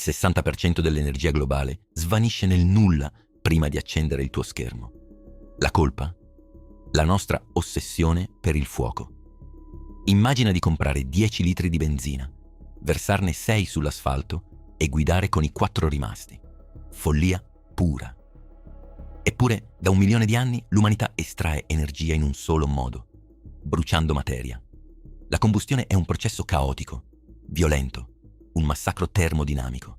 60% dell'energia globale svanisce nel nulla prima di accendere il tuo schermo. La colpa? La nostra ossessione per il fuoco. Immagina di comprare 10 litri di benzina, versarne 6 sull'asfalto e guidare con i 4 rimasti. Follia pura. Eppure, da 1 milione di anni, l'umanità estrae energia in un solo modo, bruciando materia. La combustione è un processo caotico, violento, un massacro termodinamico.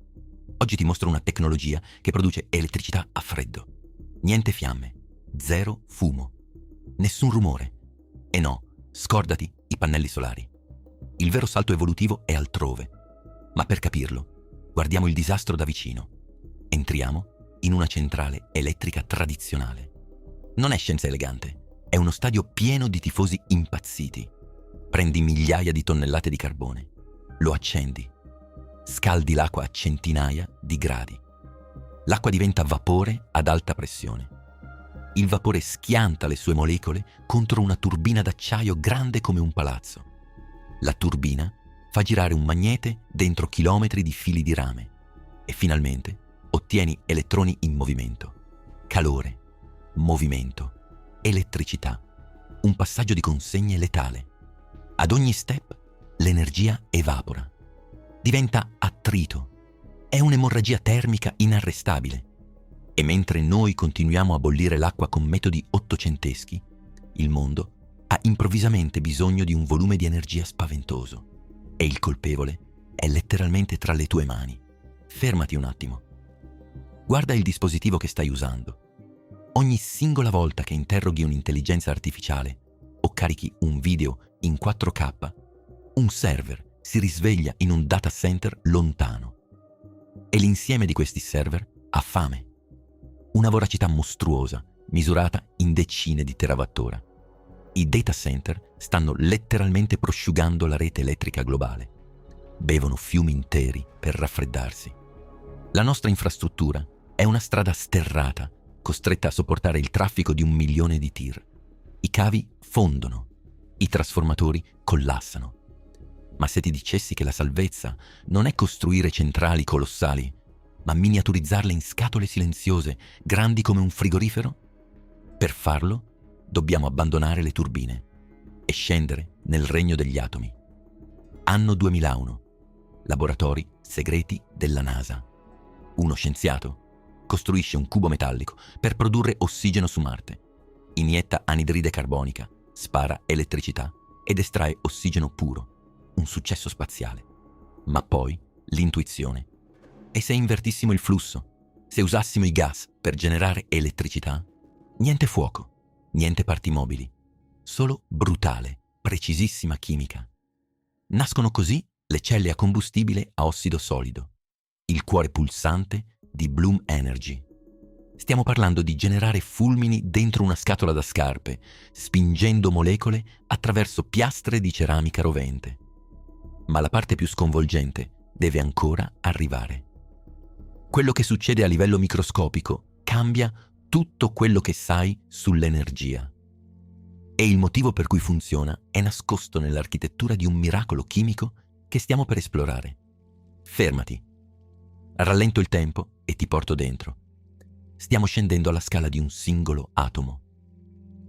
Oggi ti mostro una tecnologia che produce elettricità a freddo. Niente fiamme, zero fumo, nessun rumore. E no, scordati i pannelli solari. Il vero salto evolutivo è altrove. Ma per capirlo, guardiamo il disastro da vicino. Entriamo in una centrale elettrica tradizionale. Non è scienza elegante, è uno stadio pieno di tifosi impazziti. Prendi migliaia di tonnellate di carbone, lo accendi, scaldi l'acqua a centinaia di gradi. L'acqua diventa vapore ad alta pressione. Il vapore schianta le sue molecole contro una turbina d'acciaio grande come un palazzo. La turbina fa girare un magnete dentro chilometri di fili di rame e finalmente ottieni elettroni in movimento. Calore, movimento, elettricità. Un passaggio di consegne letale. Ad ogni step l'energia evapora. Diventa attrito. È un'emorragia termica inarrestabile. E mentre noi continuiamo a bollire l'acqua con metodi ottocenteschi, il mondo ha improvvisamente bisogno di un volume di energia spaventoso. E il colpevole è letteralmente tra le tue mani. Fermati un attimo. Guarda il dispositivo che stai usando. Ogni singola volta che interroghi un'intelligenza artificiale o carichi un video in 4K, un server si risveglia in un data center lontano. E l'insieme di questi server ha fame. Una voracità mostruosa, misurata in decine di terawattora. I data center stanno letteralmente prosciugando la rete elettrica globale. Bevono fiumi interi per raffreddarsi. La nostra infrastruttura è una strada sterrata, costretta a sopportare il traffico di 1 milione di tir. I cavi fondono, i trasformatori collassano. Ma se ti dicessi che la salvezza non è costruire centrali colossali, ma miniaturizzarle in scatole silenziose, grandi come un frigorifero? Per farlo, dobbiamo abbandonare le turbine e scendere nel regno degli atomi. Anno 2001. Laboratori segreti della NASA. Uno scienziato costruisce un cubo metallico per produrre ossigeno su Marte. Inietta anidride carbonica, spara elettricità ed estrae ossigeno puro. Un successo spaziale. Ma poi l'intuizione. E se invertissimo il flusso? Se usassimo i gas per generare elettricità? Niente fuoco, niente parti mobili. Solo brutale, precisissima chimica. Nascono così le celle a combustibile a ossido solido. Il cuore pulsante di Bloom Energy. Stiamo parlando di generare fulmini dentro una scatola da scarpe, spingendo molecole attraverso piastre di ceramica rovente. Ma la parte più sconvolgente deve ancora arrivare. Quello che succede a livello microscopico cambia tutto quello che sai sull'energia. E il motivo per cui funziona è nascosto nell'architettura di un miracolo chimico che stiamo per esplorare. Fermati. Rallento il tempo e ti porto dentro. Stiamo scendendo alla scala di un singolo atomo.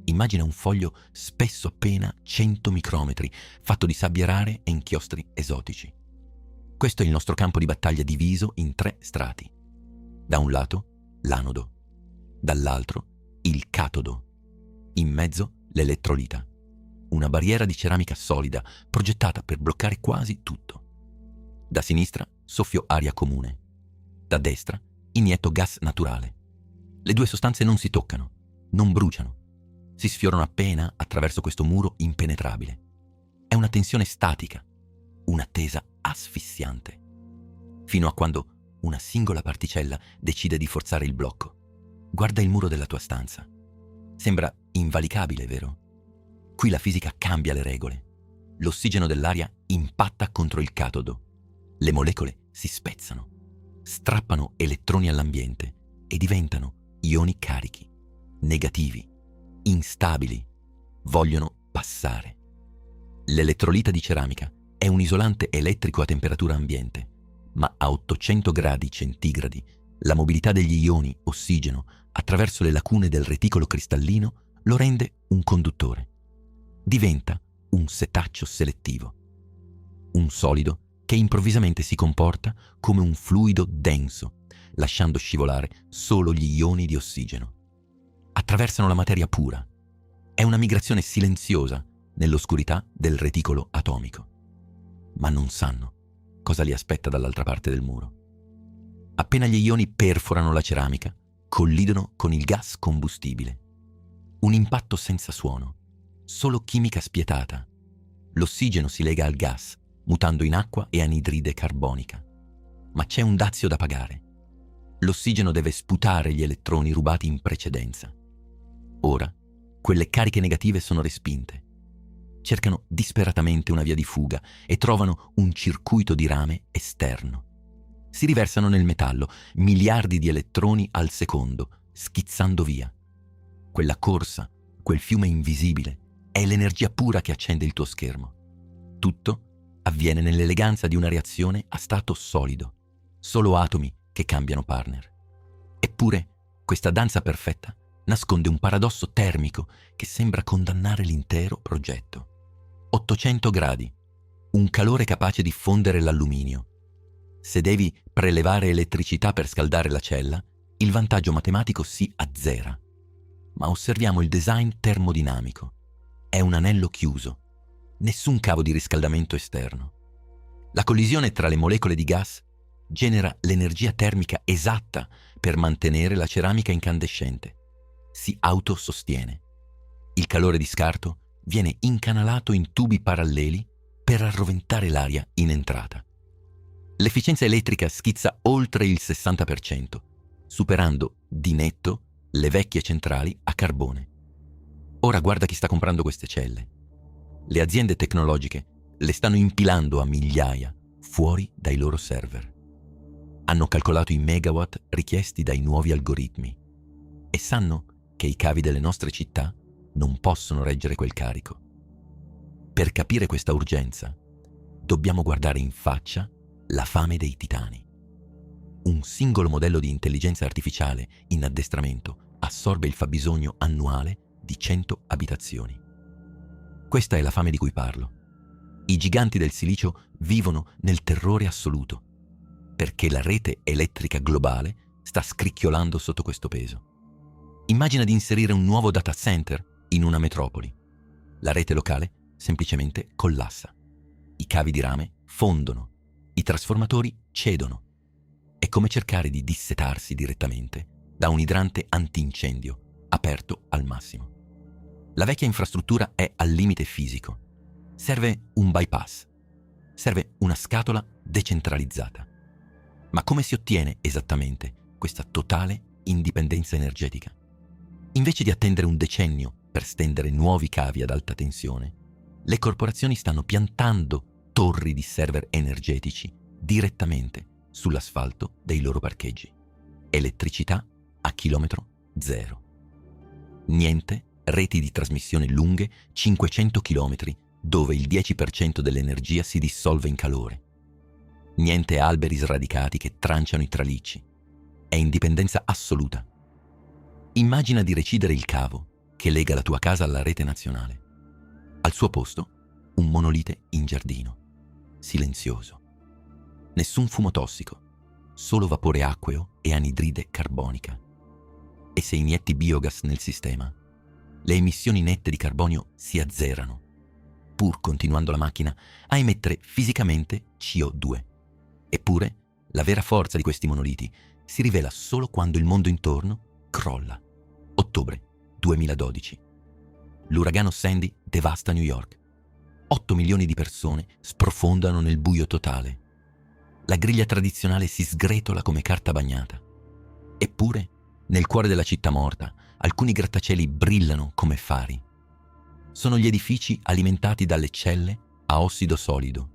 Immagina un foglio spesso appena 100 micrometri, fatto di sabbie rare e inchiostri esotici. Questo è il nostro campo di battaglia diviso in 3 strati. Da un lato, l'anodo. Dall'altro, il catodo. In mezzo, l'elettrolita. Una barriera di ceramica solida, progettata per bloccare quasi tutto. Da sinistra, soffio aria comune. Da destra, inietto gas naturale. Le 2 sostanze non si toccano, non bruciano. Si sfiorano appena attraverso questo muro impenetrabile. È una tensione statica, un'attesa asfissiante. Fino a quando una singola particella decide di forzare il blocco. Guarda il muro della tua stanza. Sembra invalicabile, vero? Qui la fisica cambia le regole. L'ossigeno dell'aria impatta contro il catodo. Le molecole si spezzano, strappano elettroni all'ambiente e diventano ioni carichi, negativi, instabili, vogliono passare. L'elettrolita di ceramica è un isolante elettrico a temperatura ambiente. ma a 800 gradi centigradi la mobilità degli ioni ossigeno attraverso le lacune del reticolo cristallino lo rende un conduttore. Diventa un setaccio selettivo. Un solido che improvvisamente si comporta come un fluido denso, lasciando scivolare solo gli ioni di ossigeno. Attraversano la materia pura. È una migrazione silenziosa nell'oscurità del reticolo atomico. Ma non sanno cosa li aspetta dall'altra parte del muro. Appena gli ioni perforano la ceramica, collidono con il gas combustibile. Un impatto senza suono, solo chimica spietata. L'ossigeno si lega al gas, mutando in acqua e anidride carbonica. Ma c'è un dazio da pagare. L'ossigeno deve sputare gli elettroni rubati in precedenza. Ora, quelle cariche negative sono respinte. Cercano disperatamente una via di fuga e trovano un circuito di rame esterno. Si riversano nel metallo miliardi di elettroni al secondo, schizzando via. Quella corsa, quel fiume invisibile, è l'energia pura che accende il tuo schermo. Tutto avviene nell'eleganza di una reazione a stato solido. Solo atomi che cambiano partner. Eppure, questa danza perfetta nasconde un paradosso termico che sembra condannare l'intero progetto. 800 gradi, un calore capace di fondere l'alluminio. Se devi prelevare elettricità per scaldare la cella, il vantaggio matematico si azzera. Ma osserviamo il design termodinamico. È un anello chiuso, nessun cavo di riscaldamento esterno. La collisione tra le molecole di gas genera l'energia termica esatta per mantenere la ceramica incandescente. Si autosostiene. Il calore di scarto viene incanalato in tubi paralleli per arroventare l'aria in entrata. L'efficienza elettrica schizza oltre il 60%, superando di netto le vecchie centrali a carbone. Ora guarda chi sta comprando queste celle. Le aziende tecnologiche le stanno impilando a migliaia fuori dai loro server. Hanno calcolato i megawatt richiesti dai nuovi algoritmi e sanno che i cavi delle nostre città non possono reggere quel carico. Per capire questa urgenza, dobbiamo guardare in faccia la fame dei titani. Un singolo modello di intelligenza artificiale in addestramento assorbe il fabbisogno annuale di 100 abitazioni. Questa è la fame di cui parlo. I giganti del silicio vivono nel terrore assoluto, perché la rete elettrica globale sta scricchiolando sotto questo peso. Immagina di inserire un nuovo data center in una metropoli. La rete locale semplicemente collassa. I cavi di rame fondono, i trasformatori cedono. È come cercare di dissetarsi direttamente da un idrante antincendio aperto al massimo. La vecchia infrastruttura è al limite fisico. Serve un bypass. Serve una scatola decentralizzata. Ma come si ottiene esattamente questa totale indipendenza energetica? Invece di attendere un decennio per stendere nuovi cavi ad alta tensione, le corporazioni stanno piantando torri di server energetici direttamente sull'asfalto dei loro parcheggi. Elettricità a chilometro zero. Niente reti di trasmissione lunghe 500 km dove il 10% dell'energia si dissolve in calore. Niente alberi sradicati che tranciano i tralicci. È indipendenza assoluta. Immagina di recidere il cavo che lega la tua casa alla rete nazionale. Al suo posto, un monolite in giardino, silenzioso. Nessun fumo tossico, solo vapore acqueo e anidride carbonica. E se inietti biogas nel sistema, le emissioni nette di carbonio si azzerano, pur continuando la macchina a emettere fisicamente CO2. Eppure, la vera forza di questi monoliti si rivela solo quando il mondo intorno crolla. Ottobre 2012. L'uragano Sandy devasta New York. 8 milioni di persone sprofondano nel buio totale. La griglia tradizionale si sgretola come carta bagnata. Eppure, nel cuore della città morta, alcuni grattacieli brillano come fari. Sono gli edifici alimentati dalle celle a ossido solido.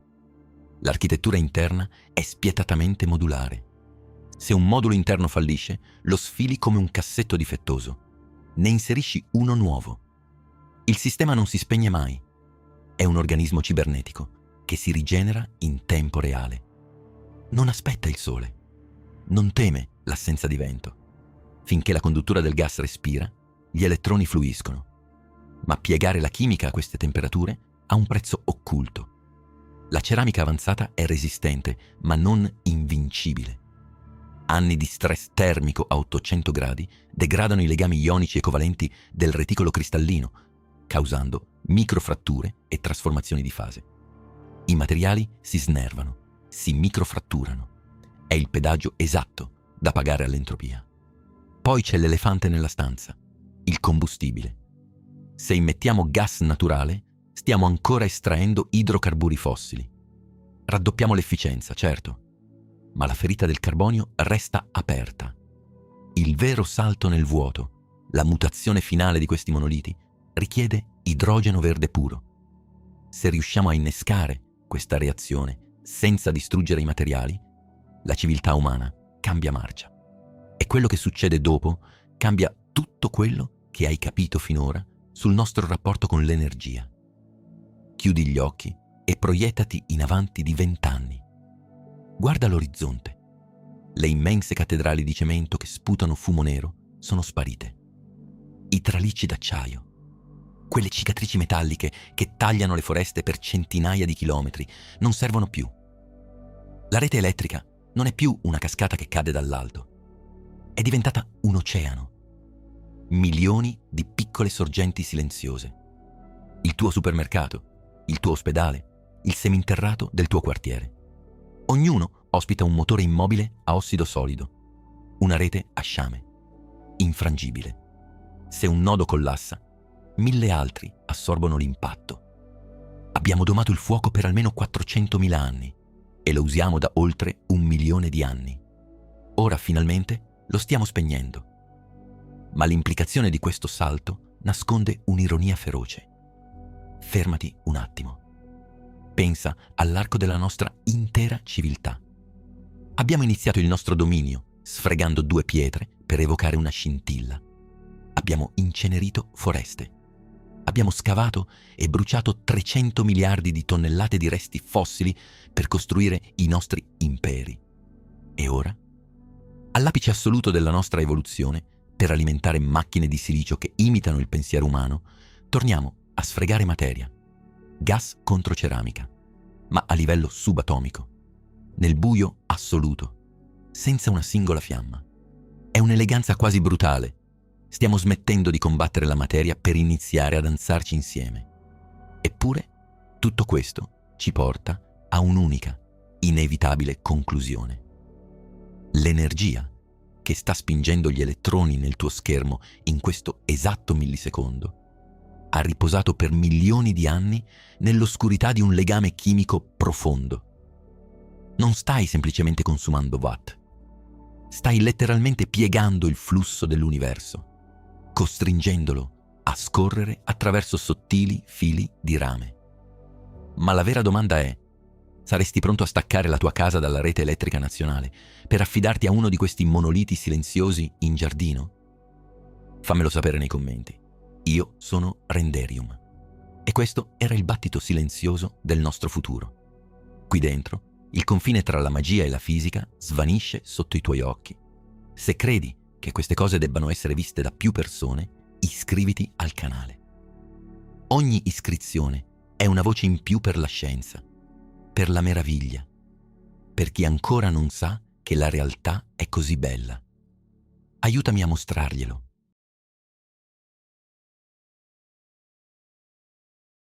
L'architettura interna è spietatamente modulare. Se un modulo interno fallisce, lo sfili come un cassetto difettoso. Ne inserisci uno nuovo. Il sistema non si spegne mai. È un organismo cibernetico che si rigenera in tempo reale. Non aspetta il sole, non teme l'assenza di vento. Finché la conduttura del gas respira, gli elettroni fluiscono. Ma piegare la chimica a queste temperature ha un prezzo occulto. La ceramica avanzata è resistente, ma non invincibile. Anni di stress termico a 800 gradi degradano i legami ionici e covalenti del reticolo cristallino, causando microfratture e trasformazioni di fase. I materiali si snervano, si microfratturano. È il pedaggio esatto da pagare all'entropia. Poi c'è l'elefante nella stanza, il combustibile. Se immettiamo gas naturale, stiamo ancora estraendo idrocarburi fossili. Raddoppiamo l'efficienza, certo, ma la ferita del carbonio resta aperta. Il vero salto nel vuoto, la mutazione finale di questi monoliti, richiede idrogeno verde puro. Se riusciamo a innescare questa reazione senza distruggere i materiali, la civiltà umana cambia marcia. E quello che succede dopo cambia tutto quello che hai capito finora sul nostro rapporto con l'energia. Chiudi gli occhi e proiettati in avanti di 20 anni. Guarda l'orizzonte. Le immense cattedrali di cemento che sputano fumo nero sono sparite. I tralicci d'acciaio, quelle cicatrici metalliche che tagliano le foreste per centinaia di chilometri, non servono più. La rete elettrica non è più una cascata che cade dall'alto. È diventata un oceano. Milioni di piccole sorgenti silenziose. Il tuo supermercato, il tuo ospedale, il seminterrato del tuo quartiere. Ognuno ospita un motore immobile a ossido solido, una rete a sciame, infrangibile. Se un nodo collassa, 1000 altri assorbono l'impatto. Abbiamo domato il fuoco per almeno 400.000 anni e lo usiamo da oltre 1 milione di anni. Ora finalmente lo stiamo spegnendo. Ma l'implicazione di questo salto nasconde un'ironia feroce. Fermati un attimo. Pensa all'arco della nostra intera civiltà. Abbiamo iniziato il nostro dominio sfregando 2 pietre per evocare una scintilla. Abbiamo incenerito foreste. Abbiamo scavato e bruciato 300 miliardi di tonnellate di resti fossili per costruire i nostri imperi. E ora? All'apice assoluto della nostra evoluzione, per alimentare macchine di silicio che imitano il pensiero umano, torniamo a sfregare materia. Gas contro ceramica, ma a livello subatomico, nel buio assoluto, senza una singola fiamma. È un'eleganza quasi brutale. Stiamo smettendo di combattere la materia per iniziare a danzarci insieme. Eppure, tutto questo ci porta a un'unica, inevitabile conclusione. L'energia che sta spingendo gli elettroni nel tuo schermo in questo esatto millisecondo ha riposato per milioni di anni nell'oscurità di un legame chimico profondo. Non stai semplicemente consumando watt. Stai letteralmente piegando il flusso dell'universo, costringendolo a scorrere attraverso sottili fili di rame. Ma la vera domanda è: saresti pronto a staccare la tua casa dalla rete elettrica nazionale per affidarti a uno di questi monoliti silenziosi in giardino? Fammelo sapere nei commenti. Io sono Renderium. E questo era il battito silenzioso del nostro futuro. Qui dentro, il confine tra la magia e la fisica svanisce sotto i tuoi occhi. Se credi che queste cose debbano essere viste da più persone, iscriviti al canale. Ogni iscrizione è una voce in più per la scienza, per la meraviglia, per chi ancora non sa che la realtà è così bella. Aiutami a mostrarglielo.